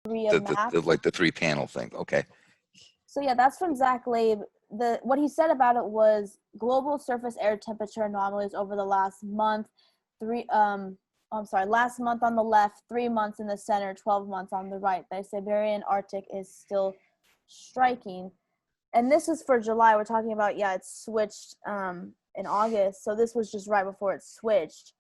The map. like the 3-panel thing. Okay. So yeah, that's from Zach Labe. What he said about it was global surface air temperature anomalies over the last month. Last month on the left, 3 months in the center, 12 months on the right. The Siberian Arctic is still striking. And this is for July. We're talking about, it's switched in August. So this was just right before it switched.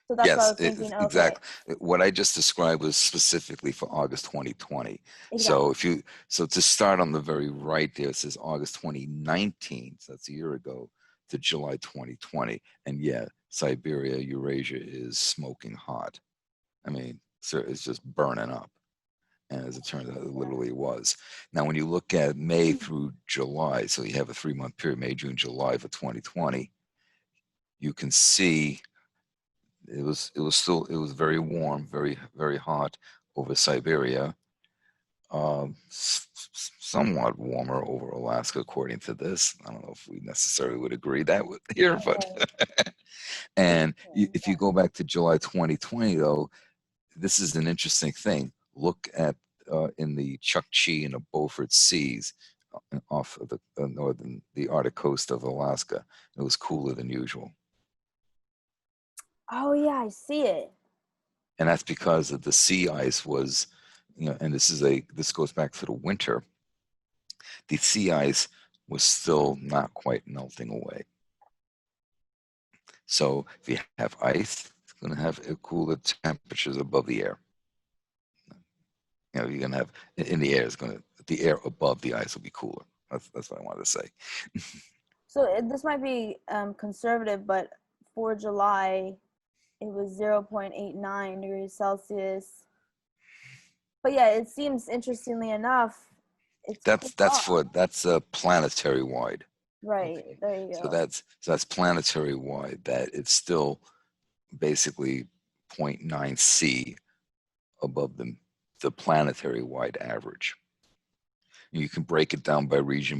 So that's why I Yes, was thinking, okay. exactly. What I just described was specifically for August 2020. Exactly. So to start on the very right there, it says August 2019, so that's a year ago, to July 2020. And yeah, Siberia, Eurasia is smoking hot. I mean, so it's just burning up. And as it turns out, it literally was. Now, when you look at May through July, so you have a 3-month period, May, June, July for 2020, you can see it was very warm, very, very hot over Siberia. Somewhat warmer over Alaska, according to this. I don't know if we necessarily would agree that here, but and if you go back to July 2020, though, this is an interesting thing. Look at in the Chukchi and the Beaufort Seas off of the Arctic coast of Alaska. It was cooler than usual. Oh yeah, I see it. And that's because of the sea ice was, and this goes back to the winter. The sea ice was still not quite melting away. So if you have ice, it's going to have cooler temperatures above the air. You're going to have in the air the air above the ice will be cooler. That's what I wanted to say. So this might be conservative, but for July, it was 0.89 degrees Celsius. But yeah, it seems, interestingly enough, that's a planetary wide. Right, Okay. there you go. So that's planetary wide. That it's still basically 0.9 C above the planetary wide average. You can break it down by region,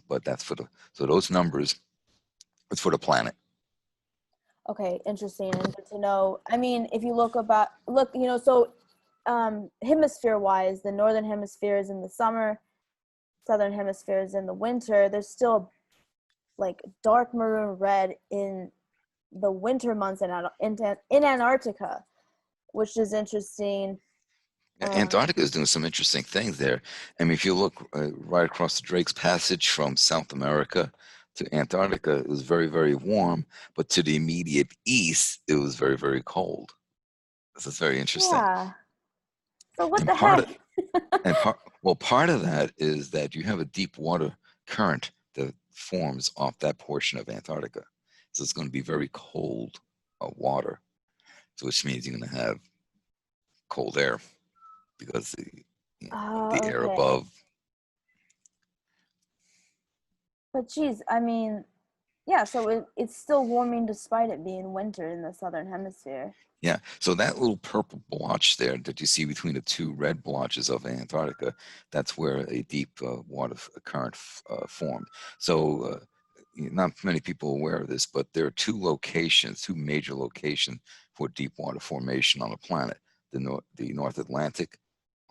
but that's so those numbers, it's for the planet. Okay, interesting and good to know. I mean, if you look, so hemisphere wise, the northern hemisphere is in the summer, southern hemisphere is in the winter. There's still like dark maroon red in the winter months in Antarctica, which is interesting. Antarctica is doing some interesting things there. I mean, if you look right across the Drake's Passage from South America to Antarctica, it was very, very warm, but to the immediate east, it was very, very cold. This is very interesting. Yeah. So what and the part heck? part of that is that you have a deep water current that forms off that portion of Antarctica. So it's going to be very cold water, so which means you're going to have cold air because the air above. But geez, I mean, yeah, so it's still warming despite it being winter in the southern hemisphere. Yeah, so that little purple blotch there that you see between the two red blotches of Antarctica, that's where a deep water current formed. So not many people are aware of this, but there are two major locations for deep water formation on the planet. The North Atlantic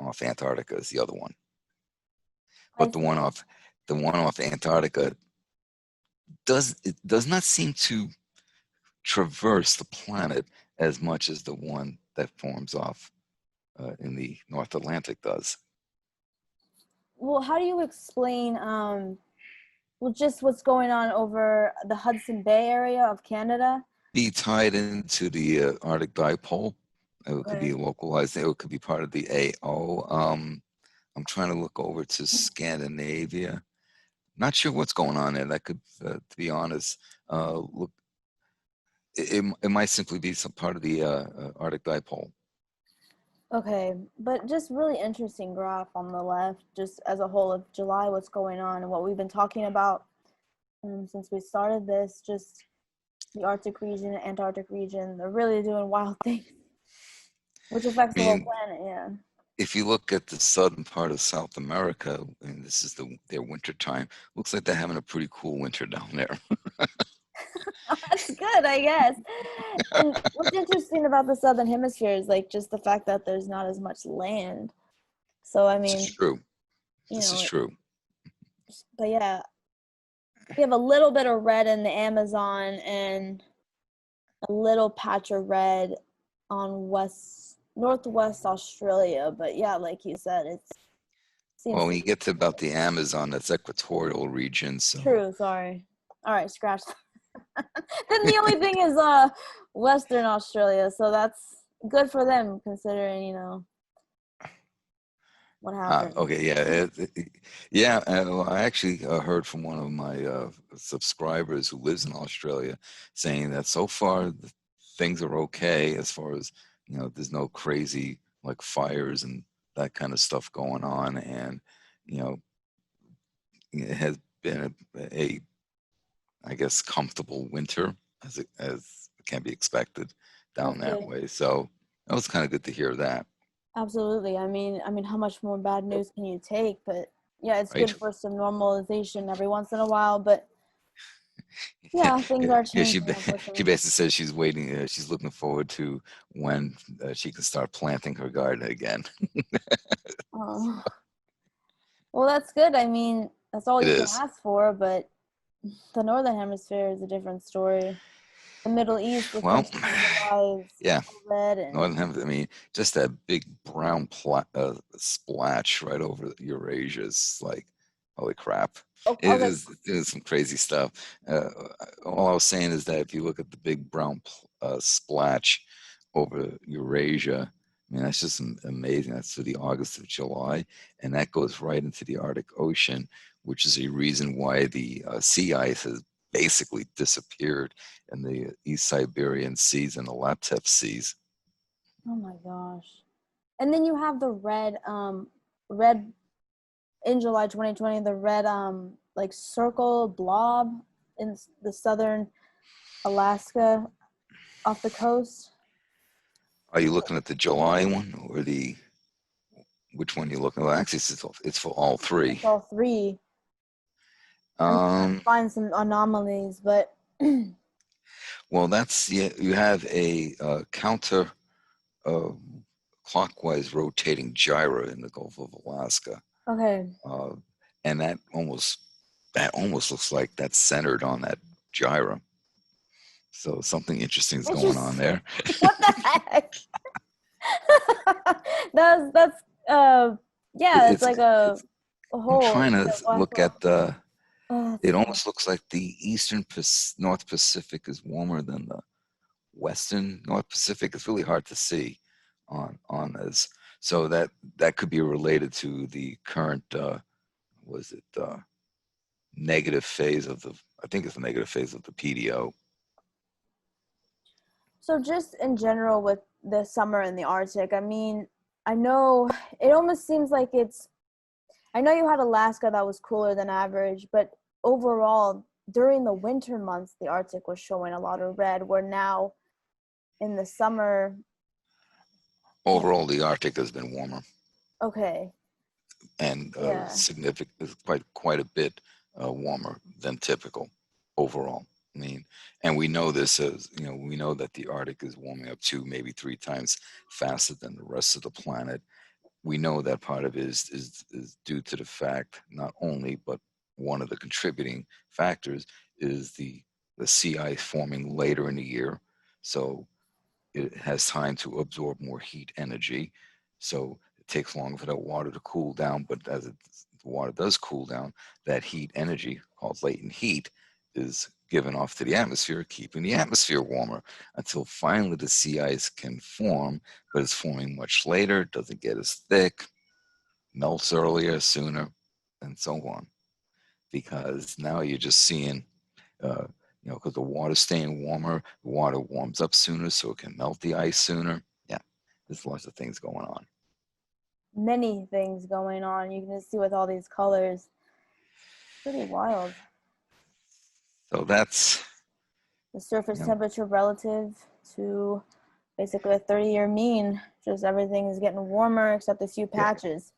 off Antarctica is the other one. But the one off Antarctica does not seem to traverse the planet as much as the one that forms off in the North Atlantic does. Well, how do you explain just what's going on over the Hudson Bay area of Canada? Be tied into the Arctic dipole. It could be localized. It could be part of the AO. I'm trying to look over to Scandinavia. Not sure what's going on there. That could, to be honest, look. It might simply be some part of the Arctic dipole. Okay, but just really interesting graph on the left, just as a whole of July, what's going on and what we've been talking about since we started this, just the Arctic region, Antarctic region, they're really doing wild things, which affects the whole planet, yeah. If you look at the southern part of South America, and this is their winter time, looks like they're having a pretty cool winter down there. That's good, I guess. And what's interesting about the southern hemisphere is like just the fact that there's not as much land. So I This is mean, true. you This is know, true. but yeah, we have a little bit of red in the Amazon and a little patch of red on west northwest Australia. But yeah, like you said, it seems Well, to when you be get to about the Amazon, that's equatorial region. So, true. Sorry. All right, scratch that. Then the only thing is Western Australia, so that's good for them considering what happened. okay, yeah, yeah. Well, I actually heard from one of my subscribers who lives in Australia saying that so far things are okay as far as there's no crazy like fires and that kind of stuff going on, and you know, it has been a I guess comfortable winter as can be expected That's down that good. way. So that was kind of good to hear that, Absolutely. I mean, how much more bad news can you take? But yeah, it's right? good for some normalization every once in a while. But Yeah, yeah, things are yeah. changing, She unfortunately. basically says she's waiting. She's looking forward to when she can start planting her garden again. Oh, well, that's good. I mean, that's all It you can is. ask for. But the Northern Hemisphere is a different story. The Middle East, Well, essentially, July is yeah. all red, and Northern Hemisphere. I mean, just that big brown splotch right over Eurasia is like, holy crap! oh, okay. It is some crazy stuff. All I was saying is that if you look at the big brown splotch over Eurasia, I mean, that's just amazing. That's to the August of July, and that goes right into the Arctic Ocean, which is a reason why the sea ice has basically disappeared in the East Siberian Seas and the Laptev Seas. Oh my gosh. And then you have the red in July 2020, the red like circle blob in the southern Alaska off the coast. Are you looking at the July one or the which one you looking? Well, actually, it's for all three. It's all three. I'm trying to Um, find some anomalies, but well, that's yeah. You have a counter uh, clockwise rotating gyre in the Gulf of Alaska, okay. uh, and that almost looks like that's centered on that gyre. So something interesting is It's going on just there. what the heck? That's yeah, it's It's like it's. a I'm hole. trying It's to like a black look hole. at the. Oh, that's It funny. almost looks like the North Pacific is warmer than the Western North Pacific. It's really hard to see on this. So that could be related to the current was it negative phase of the I think it's the negative phase of the PDO. So just in general with the summer in the Arctic, I mean, I know it almost seems like I know you had Alaska that was cooler than average, but overall during the winter months the Arctic was showing a lot of red, where now in the summer, you know, Overall, the Arctic has been warmer okay. and Yeah. significant, quite a bit warmer than typical overall. I mean, and we know this as we know that the Arctic is warming up 2, maybe 3 times faster than the rest of the planet. We know that part of it is due to the fact not only, but one of the contributing factors is the sea ice forming later in the year, so it has time to absorb more heat energy. So it takes longer for that water to cool down, but the water does cool down, that heat energy called latent heat is given off to the atmosphere, keeping the atmosphere warmer until finally the sea ice can form, but it's forming much later, doesn't get as thick, melts earlier, sooner, and so on. Because now you're just seeing, uh, because the water's staying warmer, the water warms up sooner, so it can melt the ice sooner. Yeah, there's lots of things going on. Many things going on. You can just see with all these colors. Pretty wild. So that's, The surface you know, temperature relative to basically a 30-year mean. Just everything is getting warmer except a few yeah, patches.